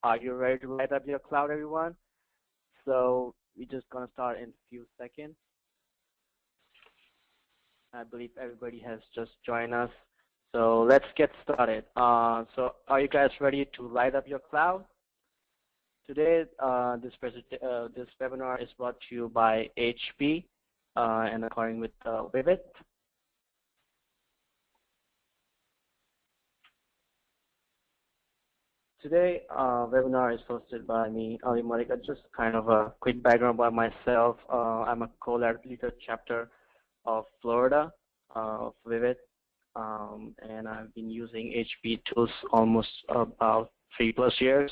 Are you ready to light up your cloud, everyone? So we're just going to start in a few seconds. I believe everybody has just joined us. So let's get started. So are you guys ready to light up your cloud? Today, this webinar is brought to you by HP and according with Vivid. Today, webinar is hosted by me, Ali Marika. Just kind of a quick background about myself. I'm a co-Untitled Chapter of Florida of Vivid, and I've been using HP tools almost about 3+ years.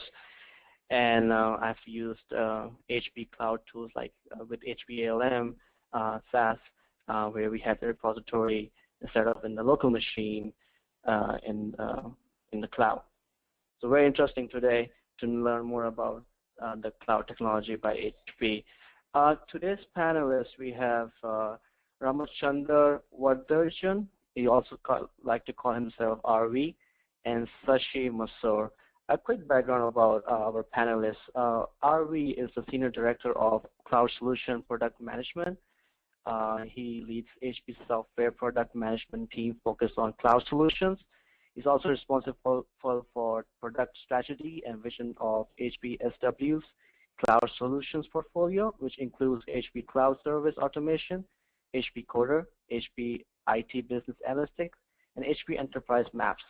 And I've used HP cloud tools like with HP ALM, SaaS, where we have the repository set up in the local machine in the cloud. So very interesting today to learn more about the cloud technology by HP. Today's panelists, we have Ramachandra Vardarajan. He also like to call himself RV, and Sashi Masoor. A quick background about our panelists. RV is the Senior Director of Cloud Solution Product Management. He leads HP Software Product Management team focused on cloud solutions. He's also responsible for product strategy and vision of HP SW's cloud solutions portfolio, which includes HP Cloud Service Automation, HP Coder, HP IT Business Analytics, and HP Enterprise Maps.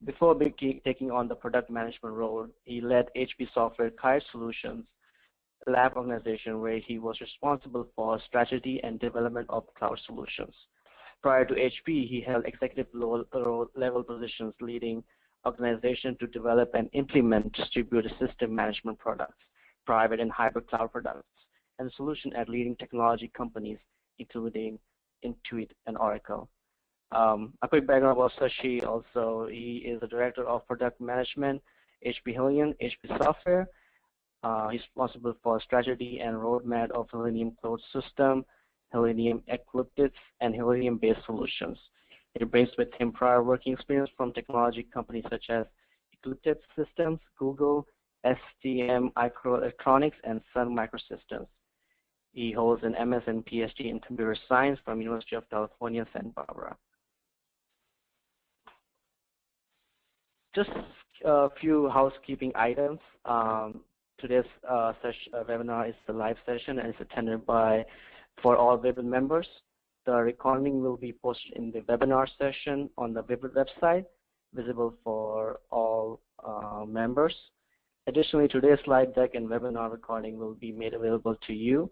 Before taking on the product management role, he led HP Software Kite Solutions lab organization, where he was responsible for strategy and development of cloud solutions. Prior to HP, he held executive level positions leading organizations to develop and implement distributed system management products, private and hybrid cloud products, and solutions at leading technology companies, including Intuit and Oracle. A quick background about Sashi also. He is the Director of Product Management, HP Helium, HP Software. He's responsible for strategy and roadmap of Selenium Cloud System, Selenium Eclipse, and Selenium-based solutions. He brings with him prior working experience from technology companies such as Eclipse Systems, Google, STM Microelectronics, and Sun Microsystems. He holds an MS and PhD in computer science from University of California, Santa Barbara. Just a few housekeeping items. Today's webinar is the live session and is attended for all Vivid members. The recording will be posted in the webinar session on the Vivid website, visible for all members. Additionally, today's slide deck and webinar recording will be made available to you.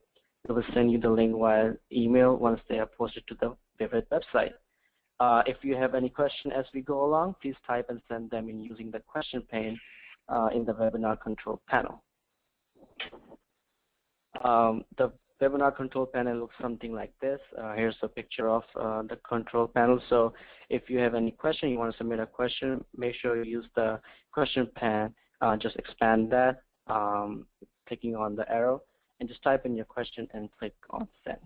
We will send you the link via email once they are posted to the Vivid website. If you have any question as we go along, please type and send them in using the question pane in the webinar control panel. The webinar control panel looks something like this. Here's a picture of the control panel. So if you have any question, you want to submit a question, make sure you use the question pane. Just expand that, clicking on the arrow, and just type in your question and click on send.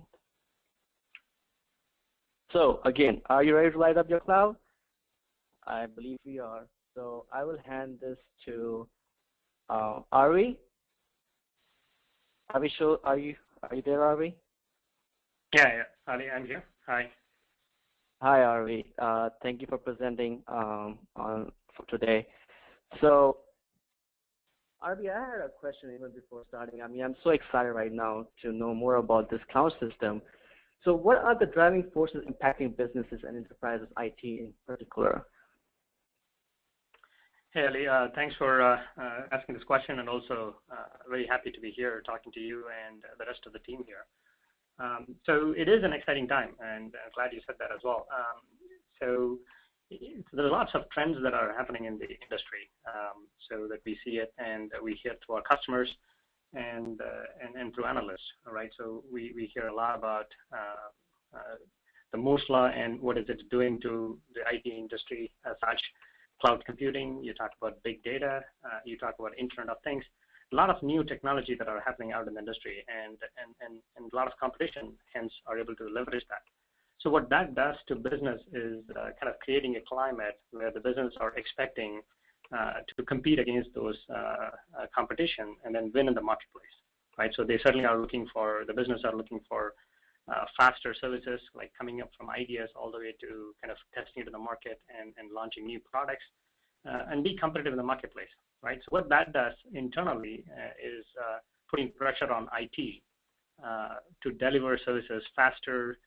So again, are you ready to light up your cloud? I believe we are. So I will hand this to Ari. Are you there, Arvi? Yeah, Ali, I'm here. Hi. Hi, Arvi. Thank you for presenting for today. So, Arvi, I had a question even before starting. I mean, I'm so excited right now to know more about this cloud system. So, what are the driving forces impacting businesses and enterprises IT in particular? Hey, Ali, thanks for asking this question, and also very happy to be here talking to you and the rest of the team here. So it is an exciting time, and I'm glad you said that as well. So there's lots of trends that are happening in the industry, so that we see it and we hear it through our customers and through analysts, right? So we hear a lot about the Moore's Law and what is it doing to the IT industry as such. Cloud computing, you talk about big data, you talk about Internet of Things, a lot of new technology that are happening out in the industry, and a lot of competition, hence, are able to leverage that. So what that does to business is kind of creating a climate where the business are expecting to compete against those competition and then win in the marketplace, right? So they certainly are looking for, the business are looking for faster services, like coming up from ideas all the way to kind of testing it in the market and launching new products, and be competitive in the marketplace, right? So what that does internally is putting pressure on IT to deliver services faster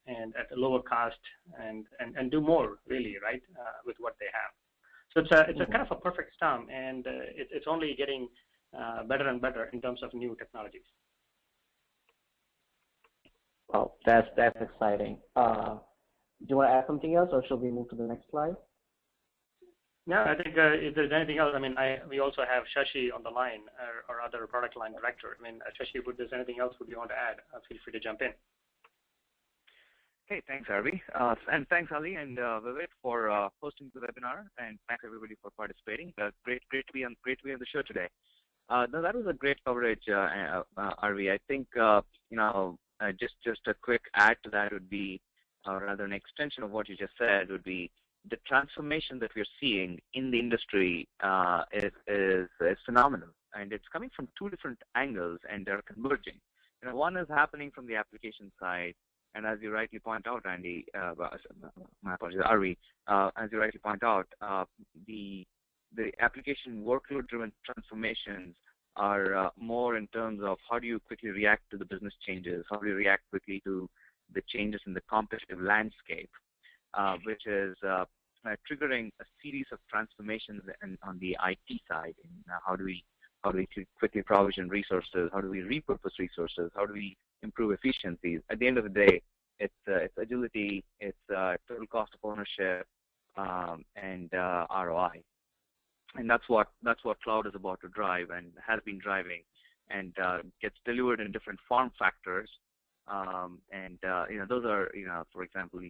and at a lower cost and do more, really, right, with what they have. So it's a kind of a perfect storm, and it's only getting better and better in terms of new technologies. Well, that's exciting. Do you want to add something else, or shall we move to the next slide? Yeah, I think if there's anything else, I mean, we also have Shashi on the line, our other product line director. I mean, Shashi, if there's anything else would you want to add, feel free to jump in. Hey, thanks, Harvey. And thanks, Ali and Vivek, for hosting the webinar, and thanks everybody for participating. Great to be on the show today. No, that was a great coverage, Harvey. I think just a quick add to that would be, or rather an extension of what you just said, would be the transformation that we're seeing in the industry is phenomenal, and it's coming from two different angles, and they're converging. One is happening from the application side, and as you rightly point out, Andy, my apologies, Harvey, as you rightly point out, the application workload-driven transformations are more in terms of how do you quickly react to the business changes, how do you react quickly to the changes in the competitive landscape, which is triggering a series of transformations on the IT side. And how do we quickly provision resources? How do we repurpose resources? How do we improve efficiencies? At the end of the day, it's agility, it's total cost of ownership, and ROI. And that's what cloud is about to drive and has been driving, and gets delivered in different form factors. Those are, for example,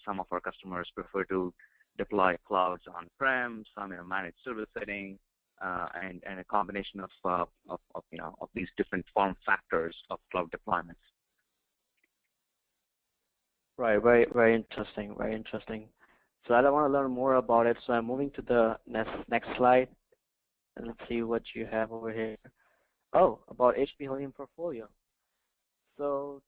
some of our customers prefer to deploy clouds on-prem, some in a managed service setting, and a combination of these different form factors of cloud deployments. Right, very interesting, very interesting. So I want to learn more about it. So I'm moving to the next slide, and let's see what you have over here. Oh, about HP Helium portfolio. So,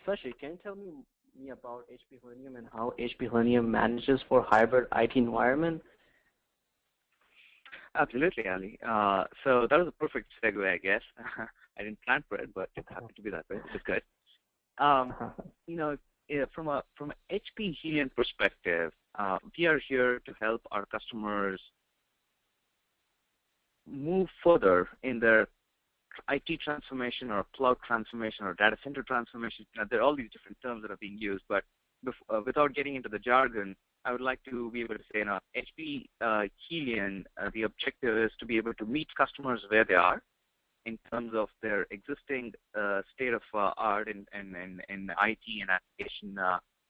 Shashi, can you tell me about HP Helium and how HP Helium manages for hybrid IT environment? Absolutely, Ali. So that was a perfect segue, I guess. I didn't plan for it, but it happened to be that way, which is good. From a HP Helium perspective, we are here to help our customers move further in their IT transformation or cloud transformation or data center transformation. There are all these different terms that are being used, but without getting into the jargon, I would like to be able to say, HP Helium, the objective is to be able to meet customers where they are in terms of their existing state of art in IT and application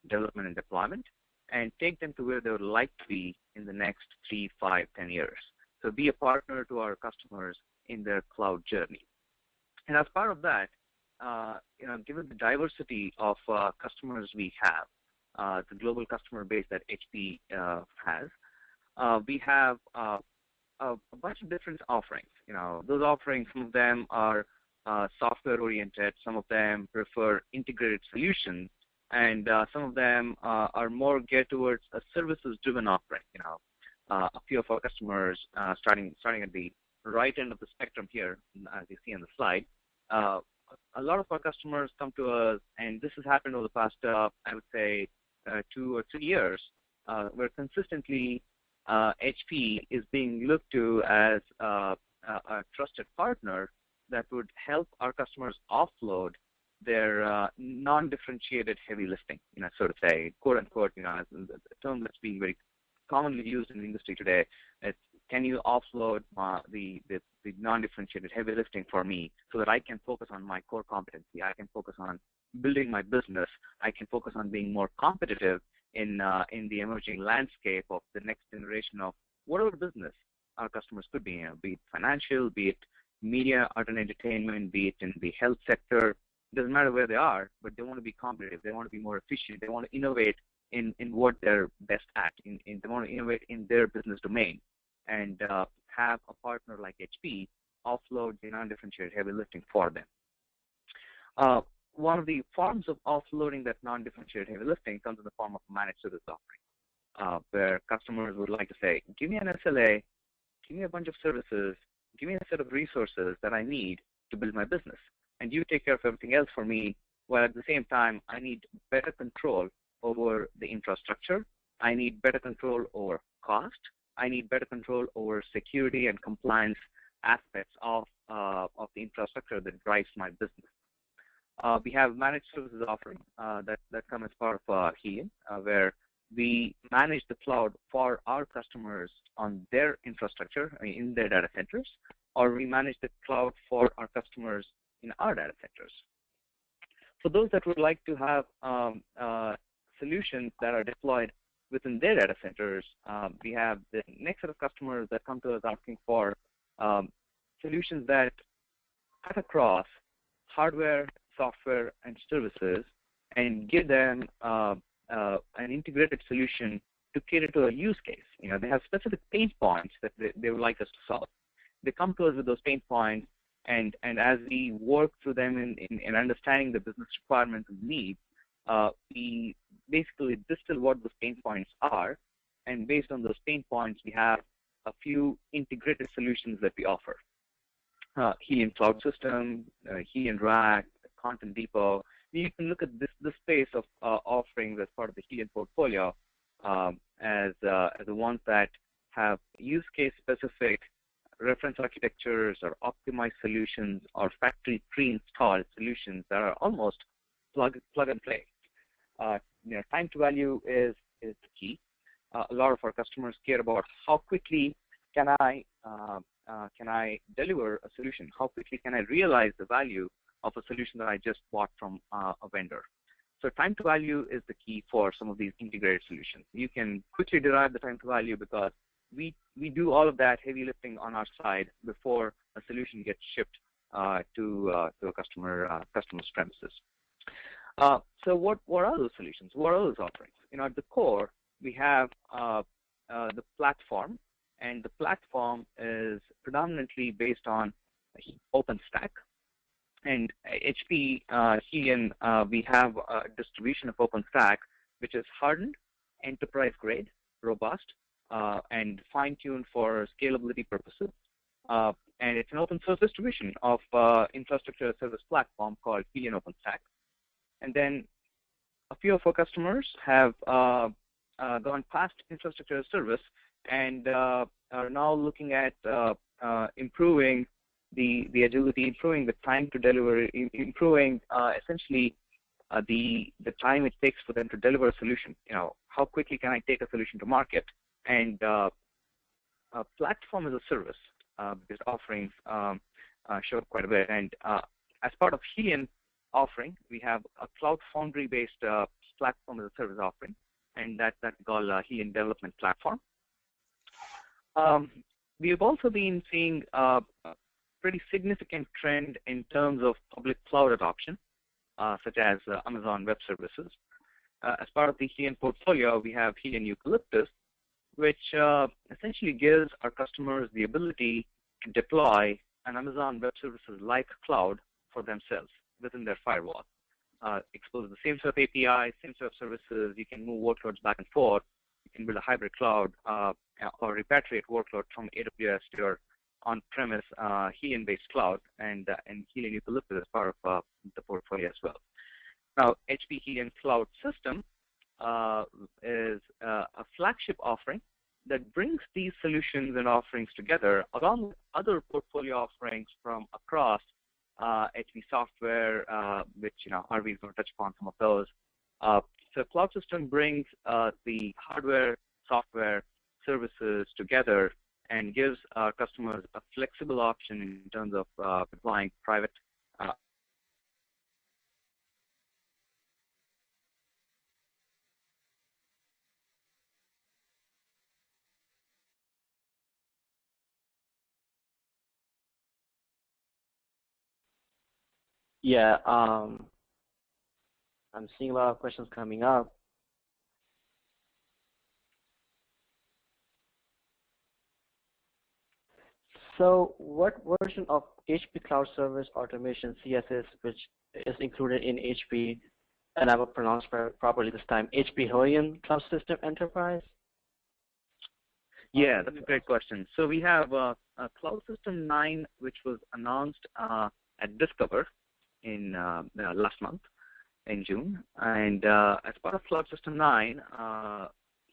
development and deployment, and take them to where they would like to be in the next 3, 5, 10 years. So be a partner to our customers in their cloud journey. And as part of that, given the diversity of customers we have, the global customer base that HP has, we have a bunch of different offerings. Those offerings, some of them are software-oriented, some of them prefer integrated solutions, and some of them are more geared towards a services-driven offering. A few of our customers, starting at the right end of the spectrum here, as you see on the slide, a lot of our customers come to us, and this has happened over the past, I would say, 2 or 3 years, where consistently HP is being looked to as a trusted partner that would help our customers offload their non-differentiated heavy lifting, so to say, quote unquote, as the term that's being very commonly used in the industry today. It's, can you offload the non-differentiated heavy lifting for me so that I can focus on my core competency, I can focus on building my business, I can focus on being more competitive in the emerging landscape of the next generation of whatever business our customers could be, be it financial, be it media, art and entertainment, be it in the health sector. It doesn't matter where they are, but they want to be competitive. They want to be more efficient. They want to innovate in what they're best at. They want to innovate in their business domain. and have a partner like HP offload the non-differentiated heavy lifting for them. One of the forms of offloading that non-differentiated heavy lifting comes in the form of a managed service offering, where customers would like to say, give me an SLA, give me a bunch of services, give me a set of resources that I need to build my business, and you take care of everything else for me, while at the same time I need better control over the infrastructure, I need better control over cost, I need better control over security and compliance aspects of the infrastructure that drives my business. We have managed services offering that come as part of Helium, where we manage the cloud for our customers on their infrastructure, in their data centers, or we manage the cloud for our customers in our data centers. For those that would like to have solutions that are deployed within their data centers, we have the next set of customers that come to us asking for solutions that cut across hardware, software, and services, and give them an integrated solution to cater to a use case. They have specific pain points that they would like us to solve. They come to us with those pain points, and as we work through them in understanding the business requirements and needs, we basically distill what those pain points are, and based on those pain points, we have a few integrated solutions that we offer. Helium Cloud System, Helium Rack, Content Depot. You can look at this space of offerings as part of the Helium portfolio as the ones that have use case specific reference architectures or optimized solutions or factory pre-installed solutions that are almost plug and play. Time to value is the key. A lot of our customers care about how quickly can I deliver a solution? How quickly can I realize the value of a solution that I just bought from a vendor? So time to value is the key for some of these integrated solutions. You can quickly derive the time to value because we do all of that heavy lifting on our side before a solution gets shipped to a customer's premises. So what are those solutions? What are those offerings? At the core, we have the platform, and the platform is predominantly based on Openstack. And HP, Helium, we have a distribution of Openstack, which is hardened, enterprise-grade, robust, and fine-tuned for scalability purposes. And it's an open-source distribution of infrastructure as a service platform called Helium OpenStack. And then a few of our customers have gone past infrastructure as a service and are now looking at improving the agility, improving the time to deliver, improving essentially the time it takes for them to deliver a solution. How quickly can I take a solution to market? And platform as a service, because offerings show up quite a bit. And as part of Helium offering, we have a Cloud Foundry-based platform as a service offering, and that's called Helium Development Platform. We have also been seeing a pretty significant trend in terms of public cloud adoption, such as Amazon Web Services. As part of the Helium portfolio, we have Helium Eucalyptus, which essentially gives our customers the ability to deploy an Amazon Web Services-like cloud for themselves within their firewall. Expose the same set of APIs, same set of services. You can move workloads back and forth. You can build a hybrid cloud or repatriate workload from AWS to your on-premise Helium-based cloud, and Helium Eucalyptus is part of the portfolio as well. Now, HP Helium Cloud System is a flagship offering that brings these solutions and offerings together along with other portfolio offerings from across HP software, which Harvey is going to touch upon some of those. So Cloud System brings the hardware, software, services together and gives our customers a flexible option in terms of deploying private Yeah, I'm seeing a lot of questions coming up. So what version of HP Cloud Service Automation CSS, which is included in HP, and I will pronounce properly this time, HP Holion Cloud System Enterprise? Yeah, that's a great question. So we have Cloud System 9, which was announced at Discover in last month in June. And as part of Cloud System 9,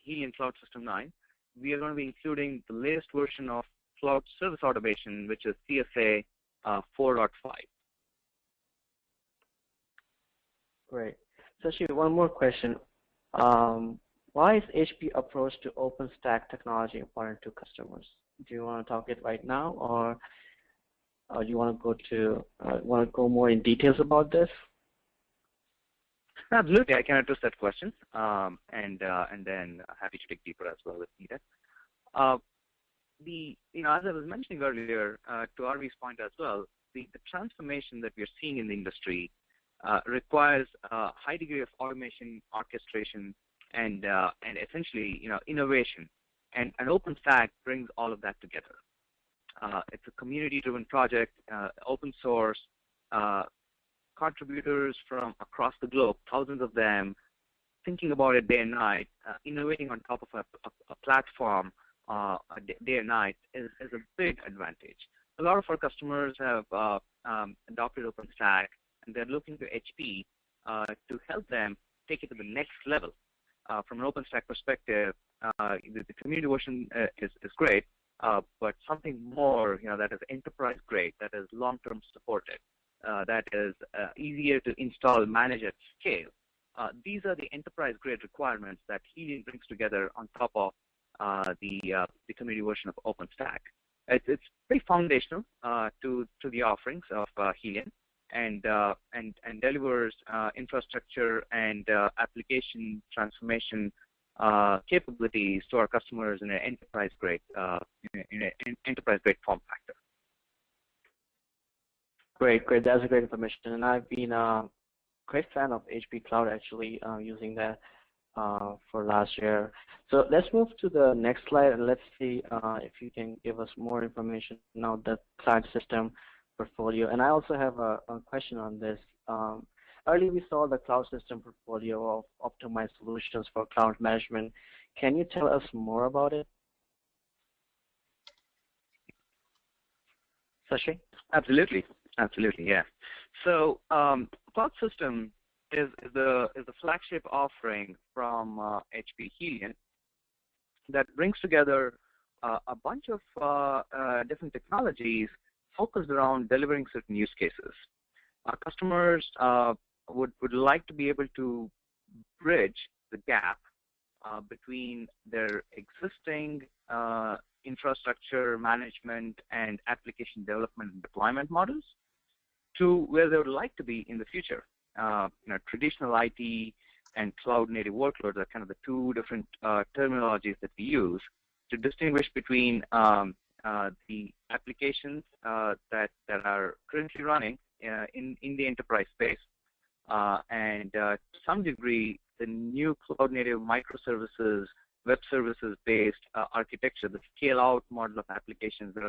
Helion Cloud System 9, we are going to be including the latest version of Cloud Service Automation, which is CSA 4.5. Great. So actually, one more question. Why is HP approach to OpenStack technology important to customers? Do you want to talk it right now, or do you want to go more in details about this? Absolutely, I can address that question, and then happy to dig deeper as well if needed. As I was mentioning earlier, to Arvi's point as well, the transformation that we're seeing in the industry requires a high degree of automation, orchestration, and essentially, innovation. And OpenStack brings all of that together. It's a community-driven project, open source, contributors from across the globe, thousands of them, thinking about it day and night, innovating on top of a platform day and night is a big advantage. A lot of our customers have adopted OpenStack, and they're looking to HP to help them take it to the next level. From an OpenStack perspective, the community version is great, but something more, that is enterprise grade, that is long-term supported, that is easier to install, manage at scale. These are the enterprise grade requirements that Helion brings together on top of the community version of OpenStack. It's pretty foundational to the offerings of Helion, and delivers infrastructure and application transformation capabilities to our customers in an enterprise grade form factor. Great. That's a great information, and I've been a great fan of HP Cloud actually, using that for last year. So let's move to the next slide, and let's see if you can give us more information now the cloud system portfolio. And I also have a question on this. Earlier we saw the cloud system portfolio of optimized solutions for cloud management. Can you tell us more about it? Sashi? Absolutely, yeah. So cloud system is the flagship offering from HP Helion that brings together a bunch of different technologies focused around delivering certain use cases. Our customers would like to be able to bridge the gap between their existing infrastructure management and application development and deployment models to where they would like to be in the future. Traditional IT and cloud-native workloads are kind of the two different terminologies that we use to distinguish between the applications that are currently running in the enterprise space, and to some degree, the new cloud-native microservices, web services-based architecture, the scale-out model of applications that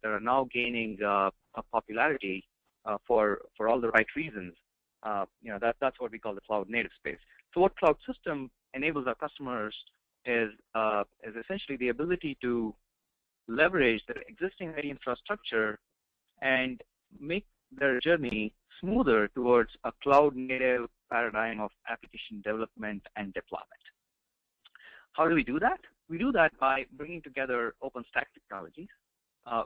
are now gaining popularity for all the right reasons. That's what we call the cloud-native space. So what cloud system enables our customers is essentially the ability to leverage their existing IT infrastructure and make their journey smoother towards a cloud-native paradigm of application development and deployment. How do we do that? We do that by bringing together OpenStack technologies.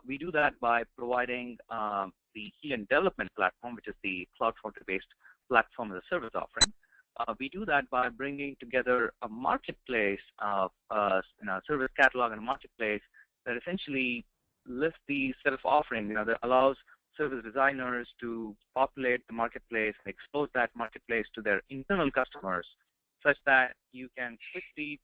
We do that by providing the Helion development platform, which is the cloud foundry-based platform as a service offering. We do that by bringing together a marketplace of service catalog and a marketplace that essentially lists the set of offerings, that allows service designers to populate the marketplace and expose that marketplace to their internal customers, such that you can quickly,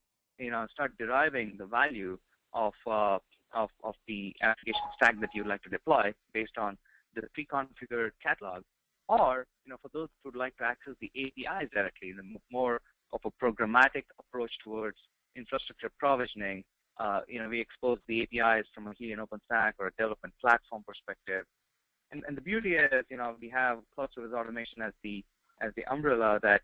start deriving the value of the application stack that you'd like to deploy based on the pre-configured catalog, or for those who would like to access the APIs directly, the more of a programmatic approach towards infrastructure provisioning We expose the APIs from a Helium OpenStack or a development platform perspective. And the beauty is, we have Cloud Service Automation as the umbrella that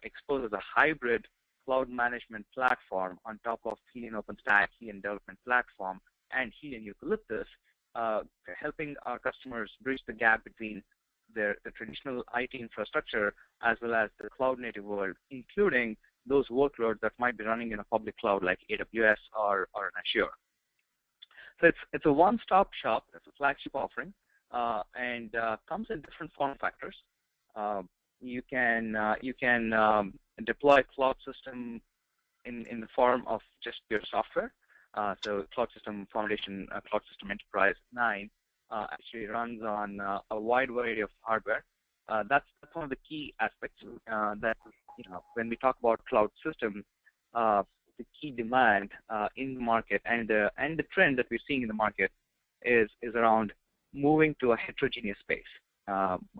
exposes a hybrid cloud management platform on top of Helium OpenStack, Helium Development Platform, and Helium Eucalyptus, helping our customers bridge the gap between the traditional IT infrastructure as well as the cloud-native world, including those workloads that might be running in a public cloud like AWS or an Azure. So it's a one-stop shop. It's a flagship offering, and comes in different form factors. You can deploy cloud system in the form of just your software. So Cloud System Foundation, Cloud System Enterprise 9 actually runs on a wide variety of hardware. That's one of the key aspects that when we talk about cloud system, the key demand in the market and the trend that we're seeing in the market is around moving to a heterogeneous space,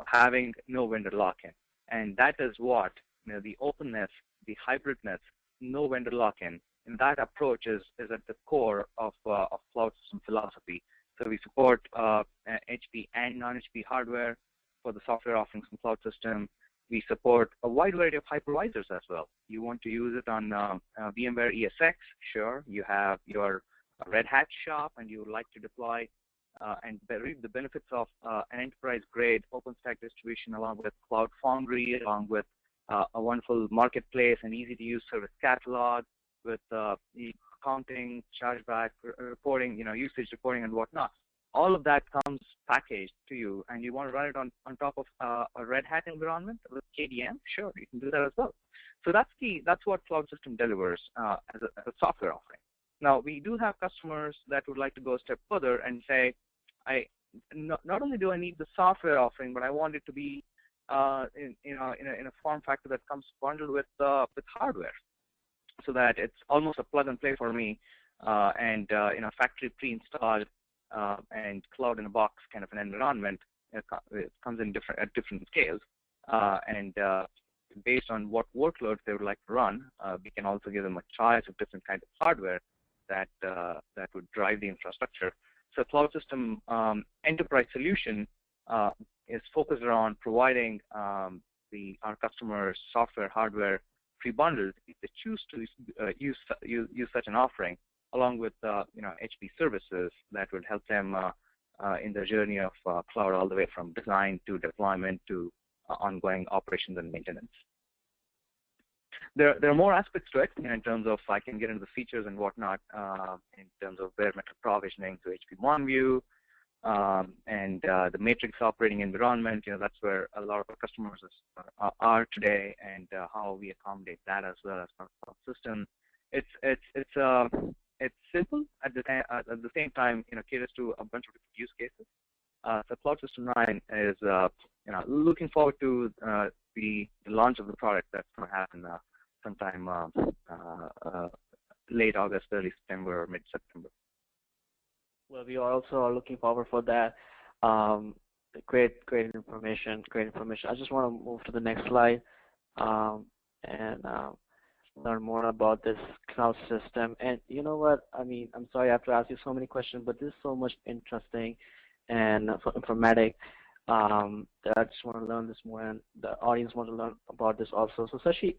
having no vendor lock-in, and that is what the openness, the hybridness, no vendor lock-in, and that approach is at the core of cloud system philosophy. So we support HP and non-HP hardware for the software offerings from Cloud System. We support a wide variety of hypervisors as well. You want to use it on VMware ESX, sure. You have your Red Hat shop, and you would like to deploy and reap the benefits of an enterprise-grade OpenStack distribution along with Cloud Foundry, along with a wonderful marketplace and easy-to-use service catalog with the accounting, chargeback, reporting, usage reporting, and whatnot. All of that comes packaged to you, and you want to run it on top of a Red Hat environment with KDM. Sure, you can do that as well. So that's what Cloud System delivers as a software offering. Now, we do have customers that would like to go a step further and say, not only do I need the software offering, but I want it to be in a form factor that comes bundled with hardware, so that it's almost a plug and play for me, and factory pre-installed and cloud in a box kind of an environment. It comes in at different scales, and based on what workloads they would like to run, we can also give them a choice of different kinds of hardware that would drive the infrastructure. So Cloud System Enterprise Solution is focused around providing our customers software, hardware pre-bundled if they choose to use such an offering, along with HP services that would help them in their journey of cloud all the way from design to deployment to ongoing operations and maintenance. There are more aspects to it in terms of I can get into the features and whatnot in terms of bare metal provisioning to HP OneView and the matrix operating environment. That's where a lot of our customers are today, and how we accommodate that as well as our system. It's simple at the same time, caters to a bunch of different use cases. So Cloud System 9 is, looking forward to the launch of the product that's going to happen sometime late August, early September, or mid-September. Well, we are also looking forward for that. Great information. I just want to move to the next slide and learn more about this cloud system. And you know what? I mean, I'm sorry I have to ask you so many questions, but this is so much interesting and informatic that I just want to learn this more, and the audience wants to learn about this also. So Sashi,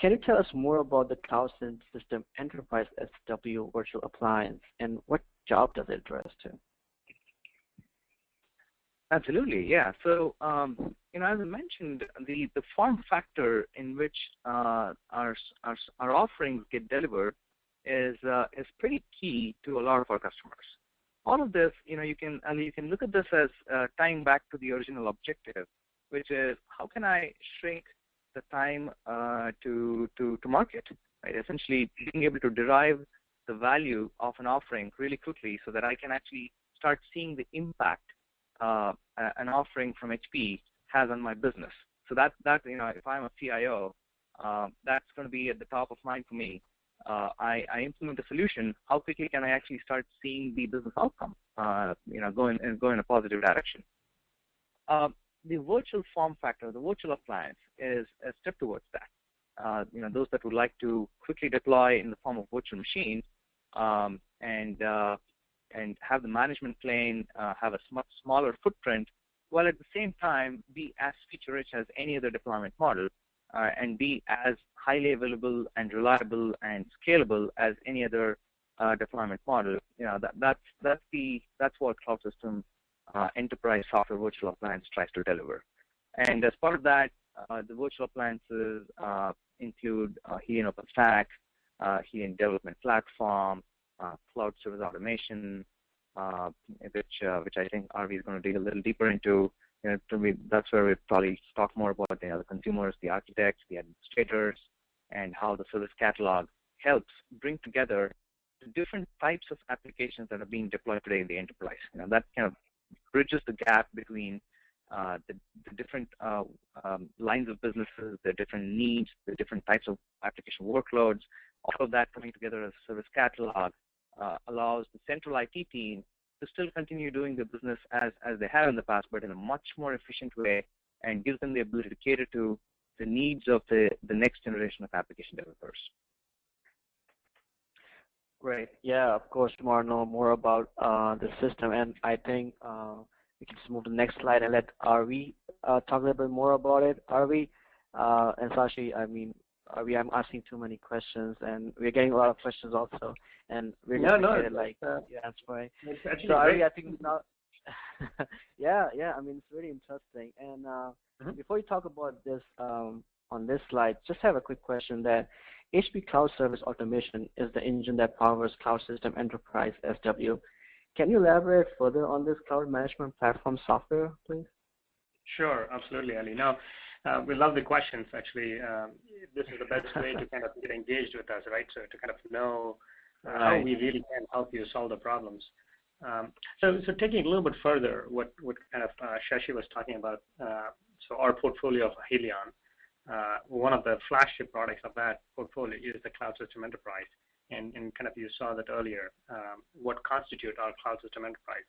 can you tell us more about the Cloud System Enterprise SW virtual appliance, and what job does it address to? Absolutely, yeah. So, as I mentioned, the form factor in which our offerings get delivered is pretty key to a lot of our customers. All of this, you can look at this as tying back to the original objective, which is how can I shrink the time to market, right? Essentially, being able to derive the value of an offering really quickly, so that I can actually start seeing the impact an offering from HP has on my business. So that if I'm a CIO, that's going to be at the top of mind for me. I implement a solution. How quickly can I actually start seeing the business outcome, go in a positive direction? The virtual form factor, the virtual appliance, is a step towards that. those that would like to quickly deploy in the form of virtual machines, and have the management plane have a much smaller footprint, while at the same time be as feature-rich as any other deployment model, and be as highly available and reliable and scalable as any other deployment model. That's what Cloud System Enterprise Software Virtual Appliance tries to deliver. And as part of that, the virtual appliances include Helium Openstack, Helium Development Platform, Cloud Service Automation, which I think RV is going to dig a little deeper into. That's where we probably talk more about the consumers, the architects, the administrators, and how the service catalog helps bring together the different types of applications that are being deployed today in the enterprise. That kind of bridges the gap between the different lines of businesses, the different needs, the different types of application workloads. All of that coming together as a service catalog allows the central IT team to still continue doing the business as they have in the past, but in a much more efficient way, and gives them the ability to cater to the needs of the next generation of application developers. Great. Yeah, of course, we want to know more about the system, and I think we can just move to the next slide and let RV talk a little bit more about it. RV and Sashi, RV, I'm asking too many questions, and we're getting a lot of questions also, and we're going to get it like that's right. So RV, I think now, yeah, it's really interesting. And before you talk about this on this slide, just have a quick question that HP Cloud Service Automation is the engine that powers Cloud System Enterprise SW. Can you elaborate further on this cloud management platform software, please? Sure, absolutely, Ali. Now, we love the questions, actually. This is the best way to kind of get engaged with us, right? So to kind of know how we really can help you solve the problems. So taking it a little bit further, what kind of Shashi was talking about, so our portfolio of Helion, one of the flagship products of that portfolio is the Cloud System Enterprise. And kind of you saw that earlier, what constitute our Cloud System Enterprise.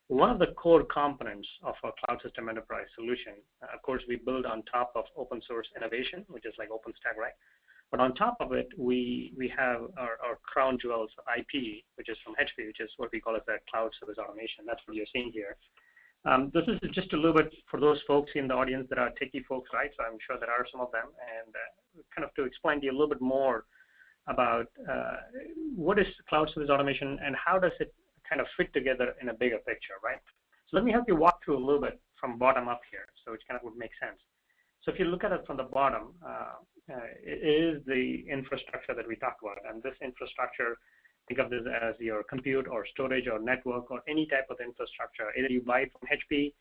One of the core components of our Cloud System Enterprise solution, of course, we build on top of open source innovation, which is like Openstack, right? But on top of it, we have our crown jewels IP, which is from HP, which is what we call as the Cloud Service Automation. That's what you're seeing here. This is just a little bit for those folks in the audience that are techie folks, right? So I'm sure there are some of them. And kind of to explain to you a little bit more about what is Cloud Service Automation and how does it kind of fit together in a bigger picture, right? So let me help you walk through a little bit from bottom up here, so it kind of would make sense. So if you look at it from the bottom, it is the infrastructure that we talked about, and this infrastructure, think of this as your compute or storage or network or any type of infrastructure. Either you buy it from HP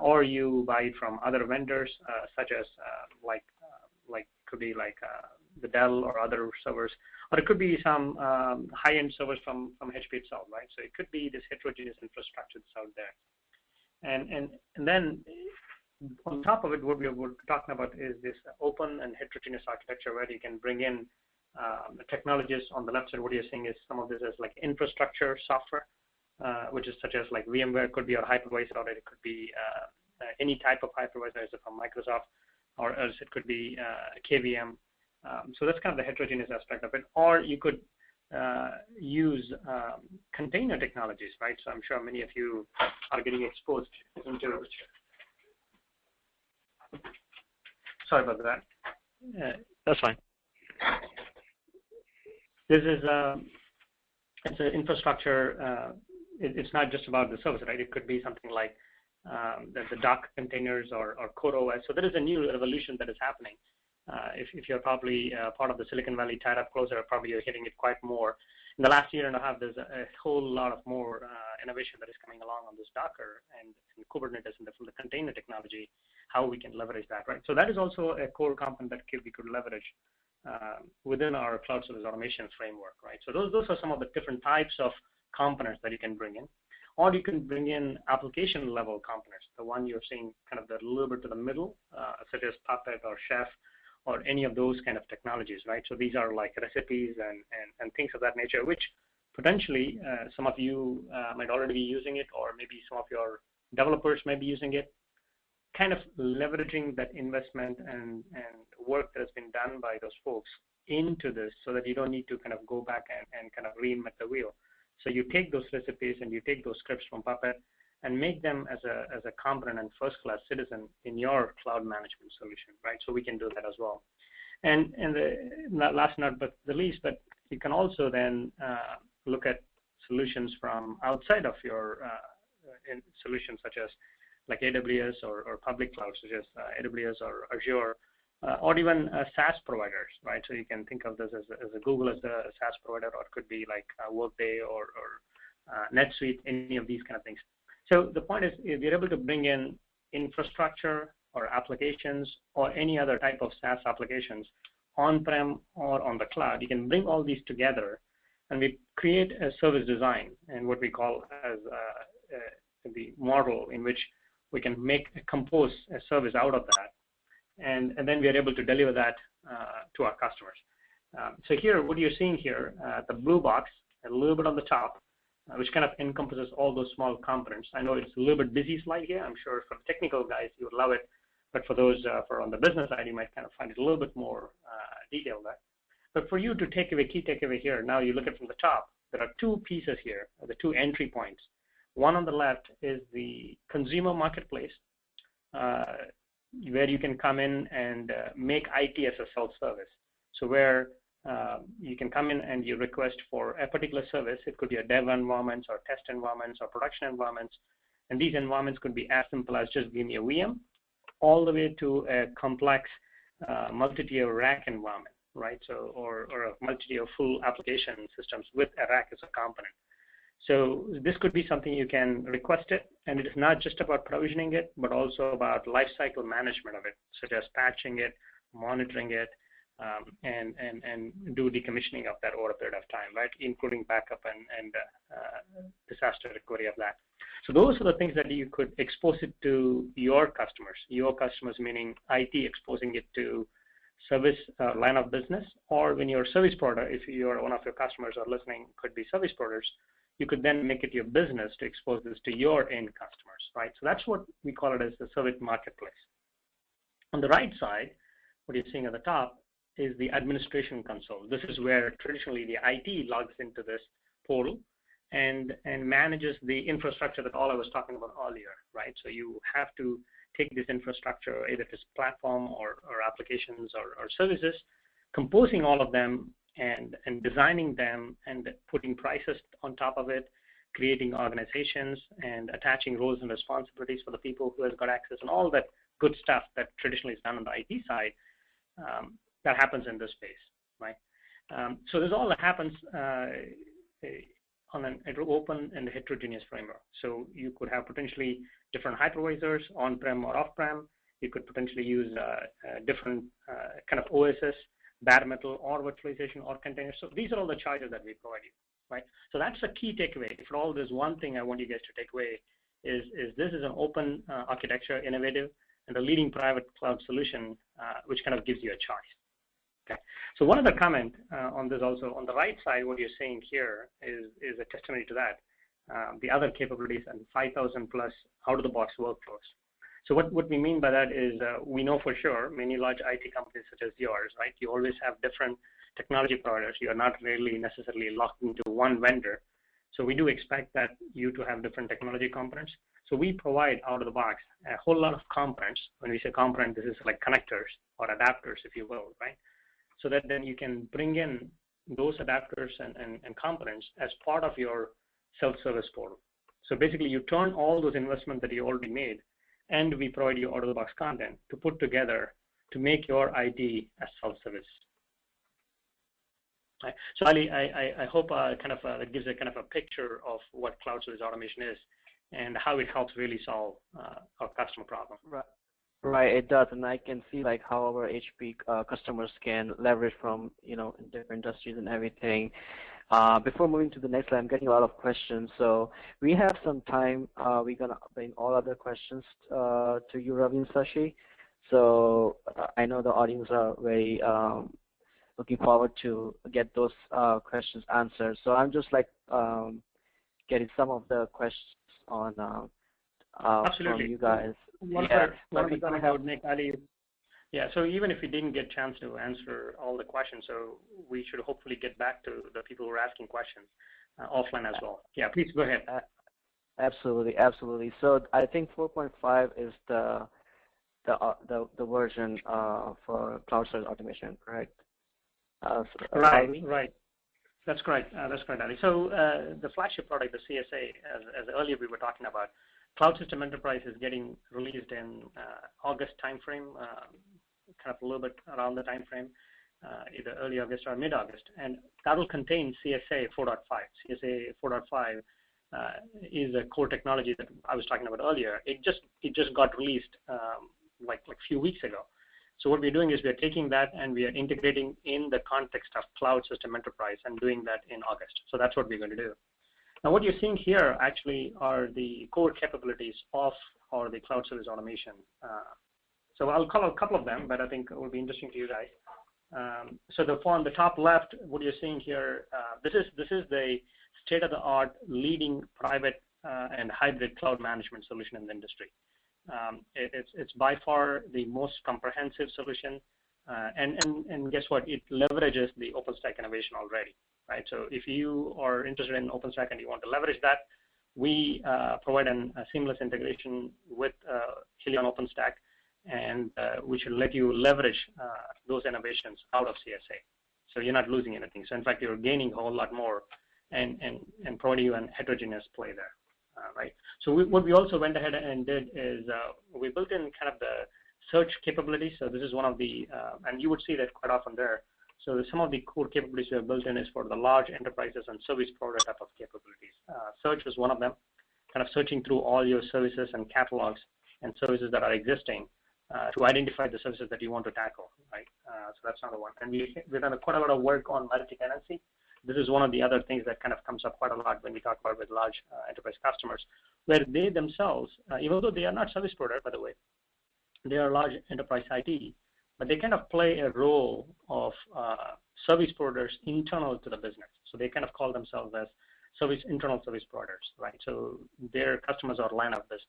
or you buy it from other vendors, such as could be like the Dell or other servers, or it could be some high-end servers from HP itself, right? So it could be this heterogeneous infrastructure that's out there. And then on top of it, what we're talking about is this open and heterogeneous architecture where you can bring in the technologies. On the left side, what you're seeing is some of this is like infrastructure software, which is such as like VMware could be, or hypervisor, or it could be any type of hypervisor, is it from Microsoft, or else it could be KVM. So that's kind of the heterogeneous aspect of it. Or you could use container technologies, right? So I'm sure many of you are getting exposed into. Sorry about that. That's fine. This is it's an infrastructure. It's not just about the service, right? It could be something like the Docker containers or CoreOS. So there is a new revolution that is happening. If you're probably part of the Silicon Valley tied up closer, probably you're hitting it quite more. In the last year and a half, there's a whole lot of more innovation that is coming along on this Docker and Kubernetes and from the container technology, how we can leverage that, right? So that is also a core component that we could leverage within our Cloud Service Automation framework, right? So those are some of the different types of components that you can bring in. Or you can bring in application level components, the one you're seeing kind of a little bit to the middle, such as Puppet or Chef, or any of those kind of technologies, right? So these are like recipes and things of that nature, which potentially some of you might already be using it, or maybe some of your developers may be using it. kind of leveraging that investment and work that has been done by those folks into this so that you don't need to kind of go back and kind of reinvent the wheel. So you take those recipes and you take those scripts from Puppet and make them as a competent and first-class citizen in your cloud management solution, right? So we can do that as well. And the last not but the least, but you can also then look at solutions from outside of your solutions, such as like AWS or public clouds, such as AWS or Azure, or even SaaS providers, right? So you can think of this as a Google as a SaaS provider, or it could be like Workday or NetSuite, any of these kind of things. So the point is, if you're able to bring in infrastructure or applications or any other type of SaaS applications on-prem or on the cloud, you can bring all these together and we create a service design and what we call as the model in which we can compose a service out of that. And then we are able to deliver that to our customers. So here, what you're seeing here, the blue box, a little bit on the top, which kind of encompasses all those small components. I know it's a little bit busy slide here. I'm sure for the technical guys, you would love it. But for those for on the business side, you might kind of find it a little bit more detailed there. But for you to key takeaway here, now you look at from the top, there are two pieces here, the two entry points. One on the left is the consumer marketplace, where you can come in and make IT as a self-service. So where you can come in and you request for a particular service. It could be a dev environments or test environments or production environments. And these environments could be as simple as just give me a VM, all the way to a complex multi-tier rack environment, right? So, or a multi-tier full application systems with a rack as a component. So this could be something you can request it, and it is not just about provisioning it, but also about lifecycle management of it, such as patching it, monitoring it, and do decommissioning of that over a period of time, right? Including backup and disaster recovery of that. So those are the things that you could expose it to your customers meaning IT exposing it to service line of business, or when you're a service provider, if you're one of your customers or listening, could be service providers, you could then make it your business to expose this to your end customers, right? So that's what we call it as the service marketplace. On the right side, what you're seeing at the top is the administration console. This is where traditionally the IT logs into this portal and manages the infrastructure that all I was talking about earlier, right? So you have to take this infrastructure, either it's platform or applications or services, composing all of them and designing them and putting prices on top of it, creating organizations and attaching roles and responsibilities for the people who has got access and all that good stuff that traditionally is done on the IT side, that happens in this space, right? So this all happens on an open and heterogeneous framework. So you could have potentially different hypervisors on-prem or off-prem. You could potentially use different kind of OSS, bare metal or virtualization or containers. So these are all the choices that we provide you, right? So that's the key takeaway. For all, there's one thing I want you guys to take away is this is an open architecture, innovative, and a leading private cloud solution, which kind of gives you a choice. Okay. So one other comment on this also, on the right side, what you're seeing here is a testimony to that. The other capabilities and 5,000 plus out-of-the-box workflows. So what we mean by that is we know for sure many large IT companies such as yours, right? You always have different technology providers. You are not really necessarily locked into one vendor. So we do expect that you to have different technology components. So we provide out of the box a whole lot of components. When we say component, this is like connectors or adapters, if you will, right? So that then you can bring in those adapters and components as part of your self-service portal. So basically you turn all those investments that you already made, and we provide you out-of-the-box content to put together to make your IT as self-service. Right. So Ali, I hope that gives a kind of a picture of what cloud service automation is and how it helps really solve our customer problem. Right, it does, and I can see like how our HP customers can leverage from in different industries and everything. Before moving to the next slide, I'm getting a lot of questions, so we have some time. We're gonna bring all other questions to you, Ravi and Sashi. So I know the audience are very looking forward to get those questions answered. So I'm just like getting some of the questions on from you guys. One other comment I would make, Ali. Yeah, so even if we didn't get a chance to answer all the questions, so we should hopefully get back to the people who are asking questions offline as well. Yeah, please go ahead. Absolutely, absolutely. So I think 4.5 is the version for cloud service automation, correct? Right. That's correct. That's correct, Ali. So the flagship product, the CSA, as earlier we were talking about, Cloud System Enterprise is getting released in August timeframe, kind of a little bit around the timeframe, either early August or mid-August, and that will contain CSA 4.5. CSA 4.5 is a core technology that I was talking about earlier. It just got released like a few weeks ago. So what we're doing is we're taking that and we are integrating in the context of Cloud System Enterprise and doing that in August. So that's what we're going to do. Now what you're seeing here actually are the core capabilities of the Cloud Service Automation. So I'll call out a couple of them, but I think it will be interesting to you guys. So on the top left, what you're seeing here, this is the state-of-the-art leading private and hybrid cloud management solution in the industry. It's by far the most comprehensive solution, and guess what? It leverages the Openstack innovation already, right? So if you are interested in Openstack and you want to leverage that, we provide a seamless integration with Helion Openstack, and we should let you leverage those innovations out of CSA. So you're not losing anything. So in fact, you're gaining a whole lot more and providing you an heterogeneous play there. Right. So what we also went ahead and did is we built in kind of the search capabilities. So this is one of the, and you would see that quite often there. So some of the core capabilities we have built in is for the large enterprises and service provider type of capabilities. Search is one of them, kind of searching through all your services and catalogs and services that are existing to identify the services that you want to tackle, right? So that's another one. And we've done quite a lot of work on multi-tenancy. This is one of the other things that kind of comes up quite a lot when we talk about with large enterprise customers, where they themselves, even though they are not service provider, by the way, they are large enterprise IT, but they kind of play a role of service providers internal to the business. So they kind of call themselves as internal service providers, right? So their customers are line of business.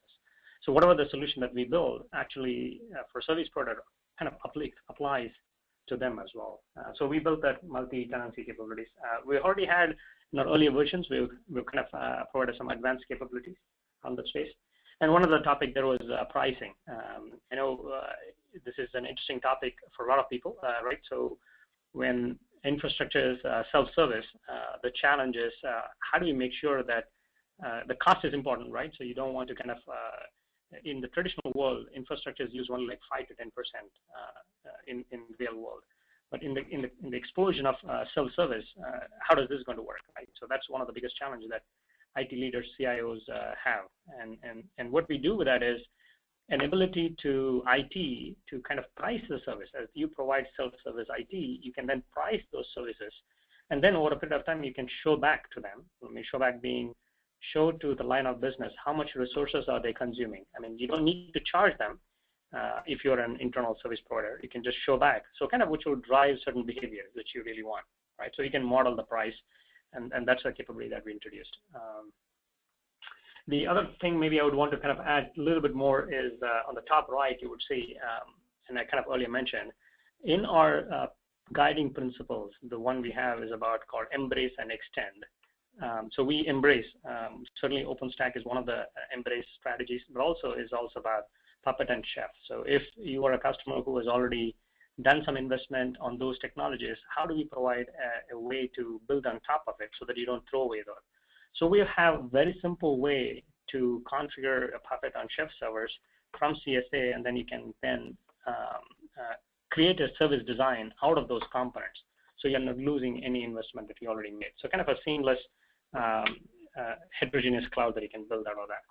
So whatever the solution that we build actually for service provider kind of applies to them as well. So we built that multi-tenancy capabilities. We already had in our earlier versions, we've kind of provided some advanced capabilities on the space. And one other topic there was pricing. I know this is an interesting topic for a lot of people, right? So when infrastructure is self-service, the challenge is how do we make sure that the cost is important, right? So you don't want to kind of in the traditional world, infrastructure is used only like 5 to 10% in real world. But in the explosion of self-service, how does this going to work, right? So that's one of the biggest challenges that IT leaders, CIOs have. And what we do with that is an ability to IT to kind of price the service. As you provide self-service IT, you can then price those services. And then over a period of time, you can show back to them. I mean, show back being show to the line of business how much resources are they consuming. I mean, you don't need to charge them if you're an internal service provider. You can just show back. So kind of which will drive certain behavior which you really want, right? So you can model the price, and that's a capability that we introduced. The other thing maybe I would want to kind of add a little bit more is on the top right, you would see, and I kind of earlier mentioned, in our guiding principles, the one we have is about called embrace and extend. So we embrace, certainly OpenStack is one of the embrace strategies, but also is also about Puppet and Chef. So if you are a customer who has already done some investment on those technologies, how do we provide a way to build on top of it so that you don't throw away those? So we have a very simple way to configure a Puppet on Chef servers from CSA, and then you can then create a service design out of those components. So you're not losing any investment that you already made. So kind of a seamless heterogeneous cloud that you can build out of that.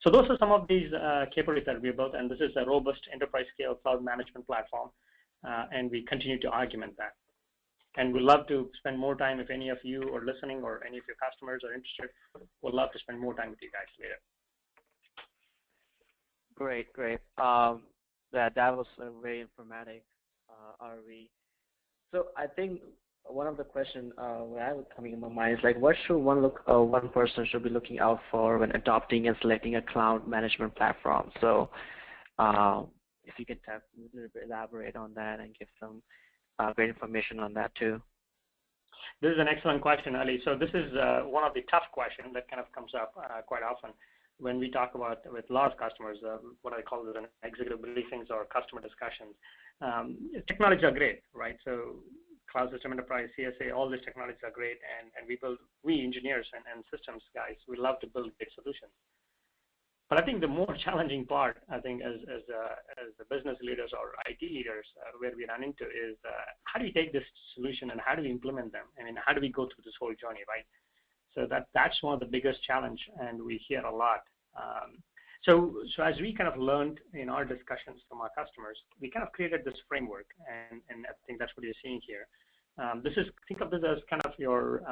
So those are some of these capabilities that we built, and this is a robust enterprise scale cloud management platform, and we continue to augment that. And we'd love to spend more time if any of you are listening or any of your customers are interested. We'd love to spend more time with you guys later. Great, great. That was very informative, RV. So I think one of the questions what I was coming in my mind is like, what should one person should be looking out for when adopting and selecting a cloud management platform? So, if you can a little bit elaborate on that and give some great information on that too. This is an excellent question, Ali. So this is one of the tough questions that kind of comes up quite often when we talk about with large customers, what I call an executive briefings or customer discussions. Technologies are great, right? So cloud system enterprise, CSA, all these technologies are great, and we engineers and systems guys, we love to build great solutions. But I think the more challenging part, I think, as the business leaders or IT leaders, where we run into is how do you take this solution and how do we implement them? I mean, how do we go through this whole journey, right? So that's one of the biggest challenge, and we hear a lot. So as we kind of learned in our discussions from our customers, we kind of created this framework, and I think that's what you're seeing here. Think of this as kind of your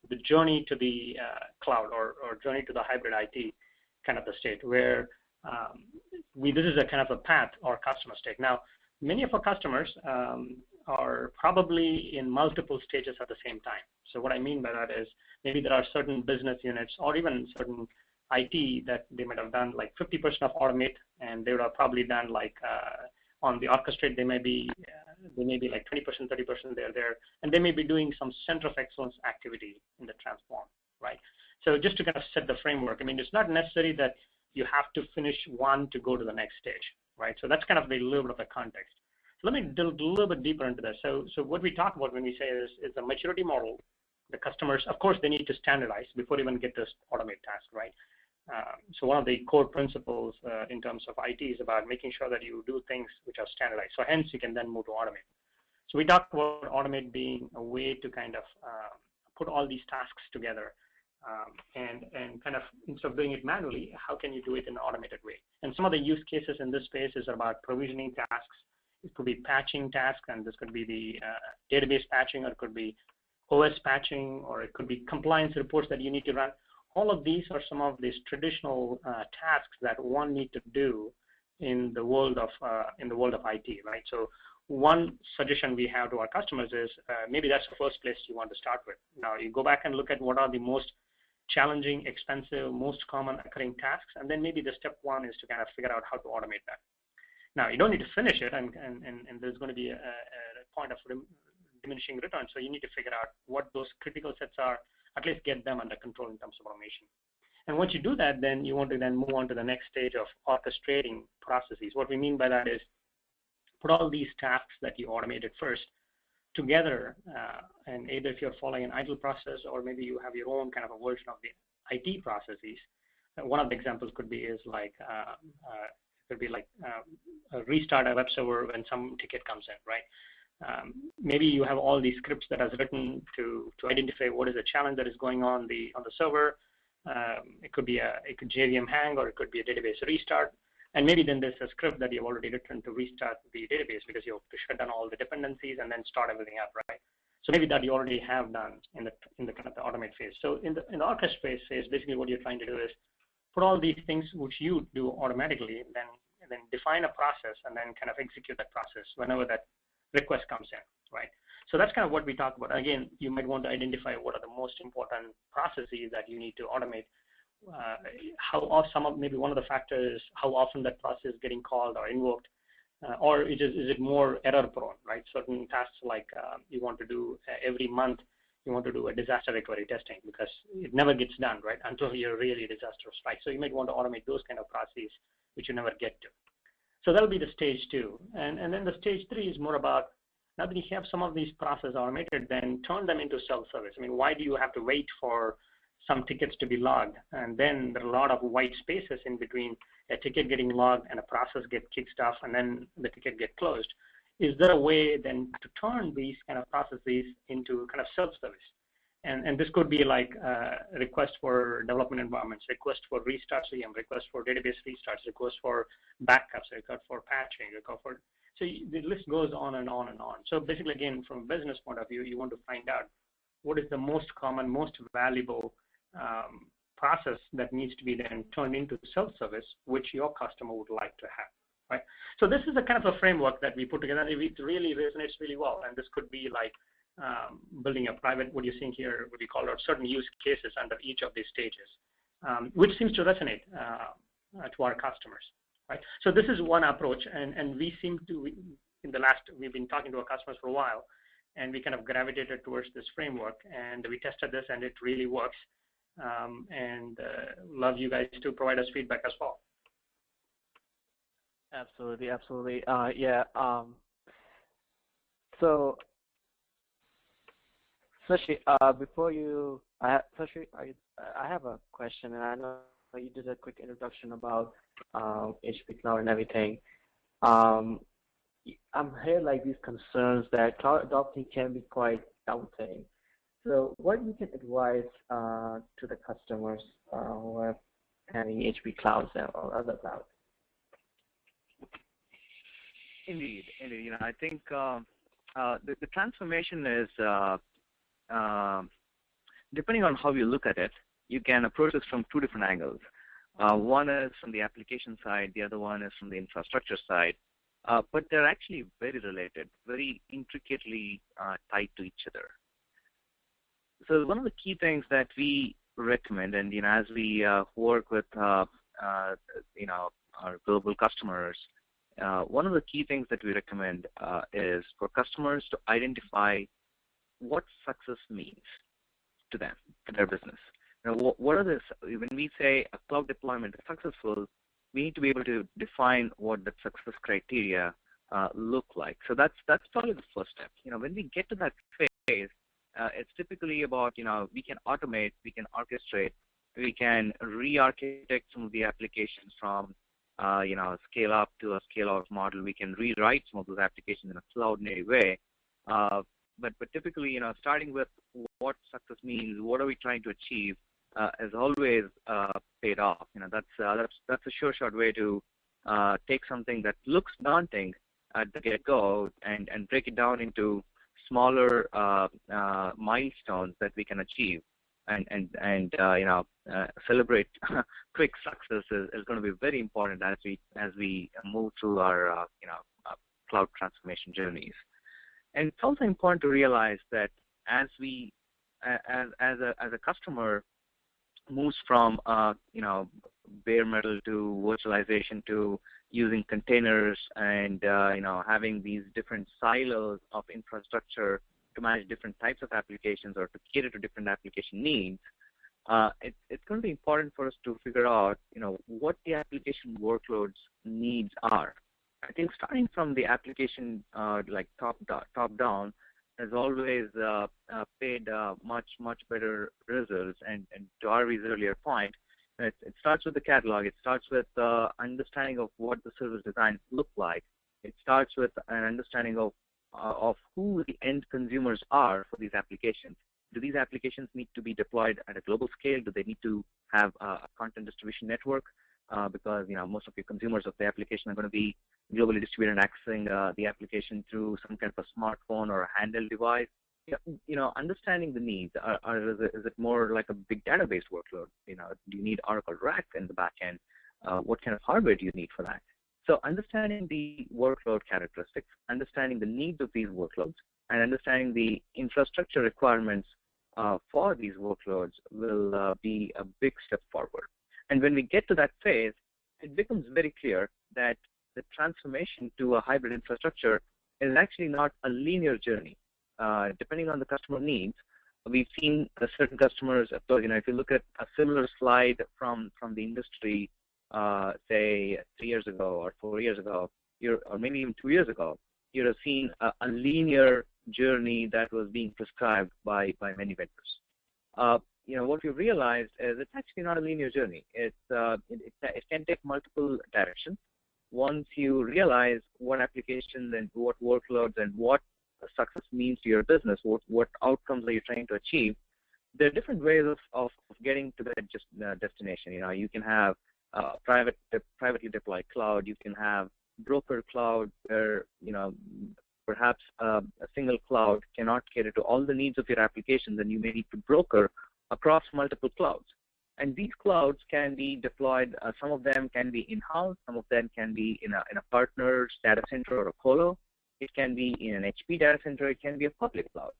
the journey to the cloud or journey to the hybrid IT kind of the state where this is a kind of a path our customers take. Now, many of our customers are probably in multiple stages at the same time. So what I mean by that is maybe there are certain business units or even certain IT that they might have done like 50% of automate, and they would have probably done like on the orchestrate, they may be like 20%, 30% there, and they may be doing some center of excellence activity in the transform, right? So just to kind of set the framework, I mean, it's not necessary that you have to finish one to go to the next stage, right? So that's kind of a little bit of the context. So let me delve a little bit deeper into this. So what we talk about when we say is a maturity model. The customers, of course, they need to standardize before they even get this automate task, right? So one of the core principles in terms of IT is about making sure that you do things which are standardized. So hence, you can then move to automate. So we talk about automate being a way to kind of put all these tasks together. And kind of instead of doing it manually, how can you do it in an automated way? And some of the use cases in this space is about provisioning tasks. It could be patching tasks, and this could be the database patching, or it could be OS patching, or it could be compliance reports that you need to run. All of these are some of these traditional tasks that one need to do in the world of IT, right? So one suggestion we have to our customers is maybe that's the first place you want to start with. Now you go back and look at what are the most challenging, expensive, most common occurring tasks, and then maybe the step one is to kind of figure out how to automate that. Now you don't need to finish it, and there's going to be a point of diminishing return. So you need to figure out what those critical sets are, at least get them under control in terms of automation. And once you do that, then you want to then move on to the next stage of orchestrating processes. What we mean by that is put all these tasks that you automated first together, and either if you're following an idle process or maybe you have your own kind of a version of the IT processes. One of the examples could be restart a web server when some ticket comes in, right? Maybe you have all these scripts that are written to identify what is the challenge that is going on the server. It could be a JVM hang, or it could be a database restart. And maybe then there's a script that you've already written to restart the database because you have to shut down all the dependencies and then start everything up, right? So maybe that you already have done in the kind of the automate phase. So in the orchestrate phase, basically what you're trying to do is put all these things which you do automatically, and then define a process and then kind of execute that process whenever that request comes in, right? So that's kind of what we talk about. Again, you might want to identify what are the most important processes that you need to automate. Maybe one of the factors is how often that process is getting called or invoked, or is it more error prone, right? Certain tasks like you want to do every month, you want to do a disaster recovery testing because it never gets done, right, until you're really disaster strike. So you might want to automate those kind of processes which you never get to. So that'll be the stage 2. And then the stage 3 is more about, now that you have some of these processes automated, then turn them into self-service. I mean, why do you have to wait for some tickets to be logged? And then there are a lot of white spaces in between a ticket getting logged and a process get kicked off and then the ticket get closed. Is there a way then to turn these kind of processes into kind of self-service? And this could be like request for development environments, request for restarts, request for database restarts, request for backups, request for patching, request for, so the list goes on and on and on. So basically, again, from a business point of view, you want to find out what is the most common, most valuable process that needs to be then turned into self-service, which your customer would like to have, right? So this is a kind of a framework that we put together, and it really resonates really well. And this could be like building a private, what you're seeing here, what we call out certain use cases under each of these stages, which seems to resonate to our customers, right? So this is one approach, and we seem to, we've been talking to our customers for a while, and we kind of gravitated towards this framework, and we tested this, and it really works. Love you guys to provide us feedback as well. Absolutely, absolutely. Yeah. So, Sashi, before you, Sashi, I have a question, and I know you did a quick introduction about HP Cloud and everything. I'm hearing like these concerns that cloud adoption can be quite daunting. So, what you can advise to the customers who are having HP clouds or other clouds? Indeed. I think the transformation is, depending on how you look at it, you can approach this from two different angles. One is from the application side, the other one is from the infrastructure side, but they're actually very related, very intricately tied to each other. So one of the key things that we recommend, and as we work with our global customers, one of the key things that we recommend is for customers to identify what success means to them, to their business. What are this? When we say a cloud deployment is successful, we need to be able to define what the success criteria look like. So that's probably the first step. When we get to that phase, it's typically about, we can automate, we can orchestrate, we can re-architect some of the applications from scale up to a scale out model. We can rewrite some of those applications in a cloud native way. But typically, starting with what success means, what are we trying to achieve, has always paid off. That's a sure shot way to take something that looks daunting at the get-go and break it down into smaller milestones that we can achieve. And celebrate quick success is going to be very important as we move through our cloud transformation journeys. And it's also important to realize that as a customer moves from bare metal to virtualization to using containers and having these different silos of infrastructure to manage different types of applications or to cater to different application needs, it's going to be important for us to figure out, what the application workloads needs are. I think starting from the application, like top down, has always paid much better results. And to Arvi's earlier point, it starts with the catalog. It starts with understanding of what the service designs look like. It starts with an understanding of who the end consumers are for these applications. Do these applications need to be deployed at a global scale? Do they need to have a content distribution network? Because most of your consumers of the application are going to be globally distributed and accessing the application through some kind of a smartphone or a handheld device. Understanding the needs. Is it more like a big database workload? Do you need Oracle RAC in the back end? What kind of hardware do you need for that? So understanding the workload characteristics, understanding the needs of these workloads, and understanding the infrastructure requirements for these workloads will be a big step forward. And when we get to that phase, it becomes very clear that the transformation to a hybrid infrastructure is actually not a linear journey. Depending on the customer needs, we've seen certain customers, if you look at a similar slide from the industry, say 3 years ago or 4 years ago, or maybe even 2 years ago, you'd have seen a linear journey that was being prescribed by many vendors. What we realized is it's actually not a linear journey. It can take multiple directions. Once you realize what applications and what workloads and what success means to your business, what outcomes are you trying to achieve, there are different ways of getting to that destination. You can have privately deployed cloud. You can have broker cloud where perhaps a single cloud cannot cater to all the needs of your applications, and you may need to broker across multiple clouds. And these clouds can be deployed. Some of them can be in-house. Some of them can be in a partner's data center or a colo. It can be in an HP data center. It can be a public cloud.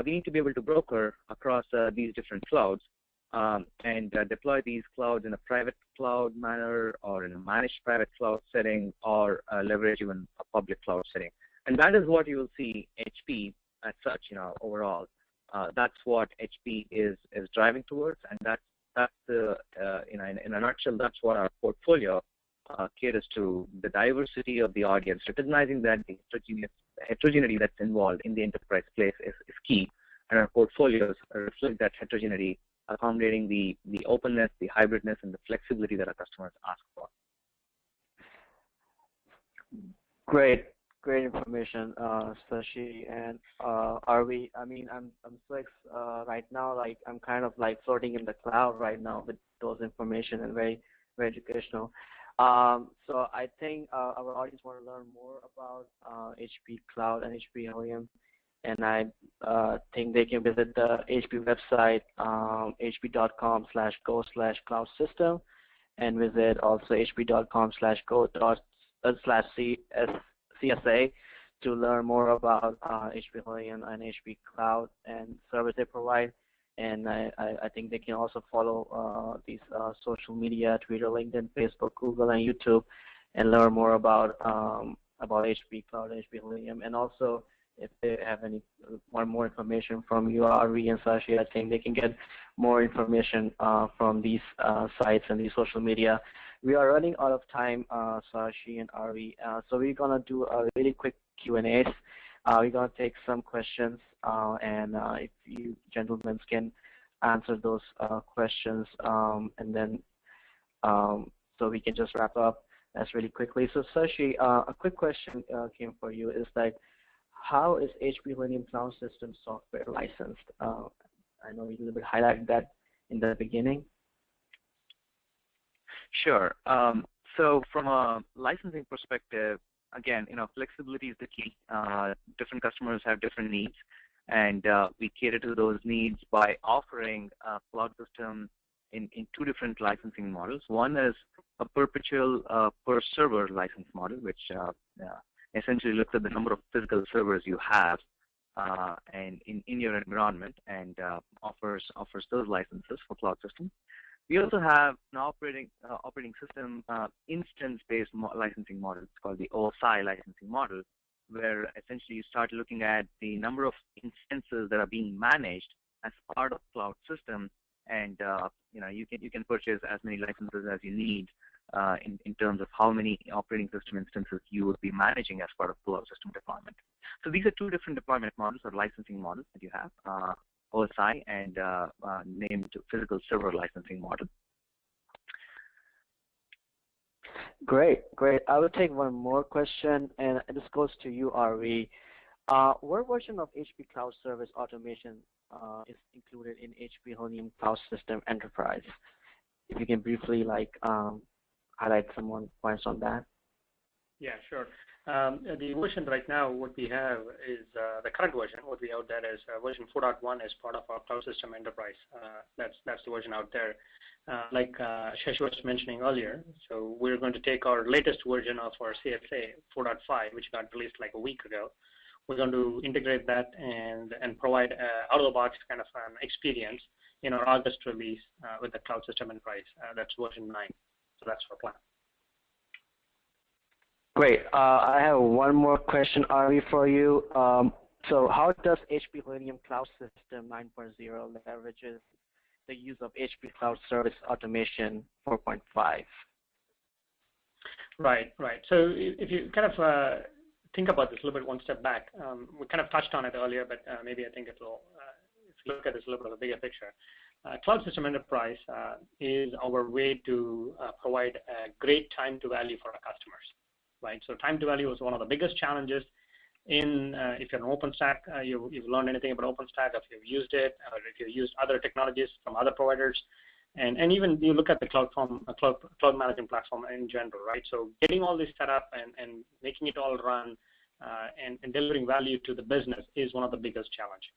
we need to be able to broker across these different clouds and deploy these clouds in a private cloud manner or in a managed private cloud setting or leverage even a public cloud setting. And that is what you will see HP as such, overall. That's what HP is driving towards, and that's the in a nutshell, that's what our portfolio caters to. The diversity of the audience, recognizing that the heterogeneity that's involved in the enterprise place is key, and our portfolios reflect that heterogeneity, accommodating the openness, the hybridness, and the flexibility that our customers ask for. Great information, Sashi and Arvi. I mean, I'm so right now, like I'm kind of like floating in the cloud right now with those information and very educational. So I think our audience want to learn more about HP Cloud and HP Helium, and I think they can visit the HP website, hp.com/go/cloud system, and visit also hp.com/go/CSA to learn more about HP Helium and HP Cloud and service they provide. And I think they can also follow these social media, Twitter, LinkedIn, Facebook, Google, and YouTube, and learn more about HP Cloud and HP Helium. And also, if they have any want more information from you, Ari and Sashi, I think they can get more information from these sites and these social media. We are running out of time, Sashi and Ari, so we're gonna do a really quick Q&As. We're gonna take some questions, and if you gentlemen can answer those questions, and then so we can just wrap up that's really quickly. So Sashi, a quick question came for you is like, how is HP Helium Cloud System software licensed? I know you a little bit highlighted that in the beginning. Sure. So from a licensing perspective, again, flexibility is the key. Different customers have different needs, and we cater to those needs by offering a cloud system in two different licensing models. One is a perpetual per server license model, which essentially looks at the number of physical servers you have and in your environment, and offers those licenses for cloud systems. We also have an operating system instance-based licensing model. It's called the OSI licensing model, where essentially you start looking at the number of instances that are being managed as part of cloud system, and you can purchase as many licenses as you need in terms of how many operating system instances you would be managing as part of cloud system deployment. So these are two different deployment models or licensing models that you have. OSI and named physical server licensing model. Great. I will take one more question, and this goes to you, Ari. What version of HP Cloud Service Automation is included in HP Helium Cloud System Enterprise? If you can briefly highlight some more points on that. Yeah, sure. The version right now, what we have is the current version. What we out there is version 4.1 as part of our Cloud System Enterprise. That's the version out there. Like Shashi was mentioning earlier, so we're going to take our latest version of our CSA 4.5, which got released like a week ago. We're going to integrate that and provide out-of-the-box kind of an experience in our August release with the Cloud System Enterprise. That's version 9. So that's our plan. Great. I have one more question, Ari, for you. So how does HP Helium Cloud System 9.0 leverages the use of HP Cloud Service Automation 4.5? Right. So if you kind of think about this a little bit one step back, we kind of touched on it earlier, but maybe I think it will, if you look at this a little bit of a bigger picture, Cloud System Enterprise is our way to provide a great time to value for our customers. Right, so time to value is one of the biggest challenges in if you're an Openstack, you've learned anything about Openstack, if you've used it, or if you've used other technologies from other providers, and even you look at the cloud management platform in general, right? So getting all this set up and making it all run and delivering value to the business is one of the biggest challenge.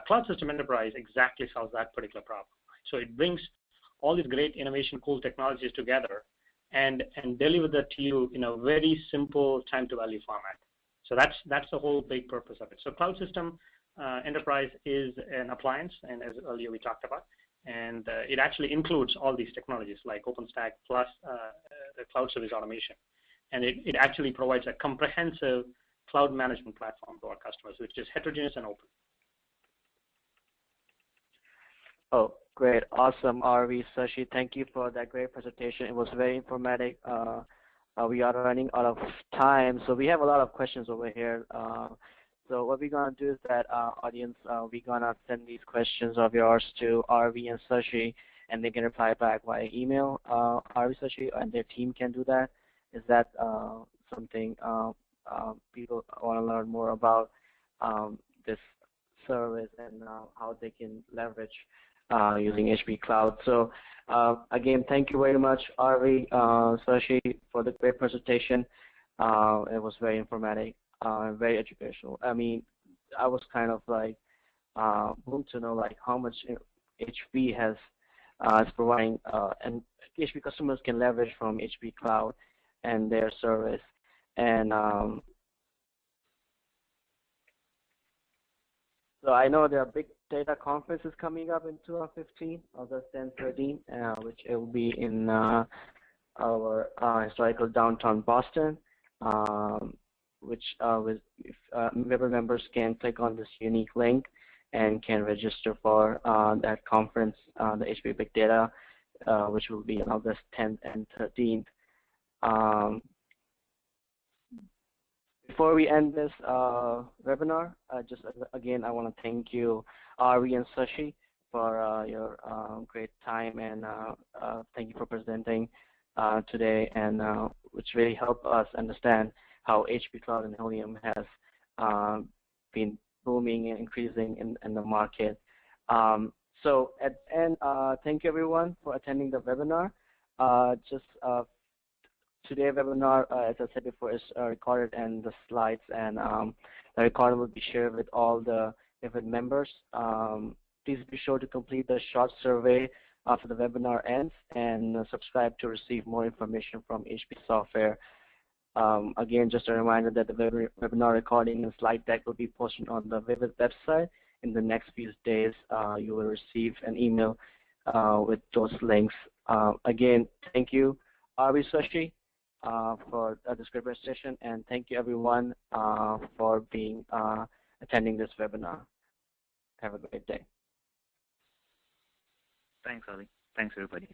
Cloud System Enterprise exactly solves that particular problem. Right? So it brings all these great innovation, cool technologies together and deliver that to you in a very simple time to value format. So that's the whole big purpose of it. So Cloud System Enterprise is an appliance, and as earlier we talked about, and it actually includes all these technologies like OpenStack plus the cloud service automation. And it actually provides a comprehensive cloud management platform to our customers, which is heterogeneous and open. Oh, great. Awesome, RV, Sashi. Thank you for that great presentation. It was very informative. We are running out of time, so we have a lot of questions over here. So what we're going to do is that, audience, we're going to send these questions of yours to RV and Sashi, and they can reply back via email. RV, Sashi, and their team can do that. Is that something people want to learn more about this service and how they can leverage using HP Cloud? So again, thank you very much, RV, Sashi, for the great presentation. It was very informative. Very educational. I mean, I was kind of like moved to know like how much HP has is providing, and HP customers can leverage from HP Cloud and their service. And so I know there are big data conferences coming up in 2015, August 10, 13, which it will be in our historical downtown Boston. Which if member members can click on this unique link and can register for that conference, the HP Big Data, which will be on August 10th and 13th. Before we end this webinar, just again, I want to thank you, Ari and Sashi, for your great time, and thank you for presenting today, and which really helped us understand how HP Cloud and Helium has been booming and increasing in the market. So at the end, thank you everyone for attending the webinar. Today's webinar, as I said before, is recorded, and the slides and the recording will be shared with all the different members. Please be sure to complete the short survey after the webinar ends, and subscribe to receive more information from HP Software. Again, just a reminder that the webinar recording and slide deck will be posted on the Vivid website. In the next few days, you will receive an email with those links. Again, thank you, Arvi, Sashi, for this great presentation, and thank you everyone for being attending this webinar. Have a great day. Thanks, Ali. Thanks, everybody.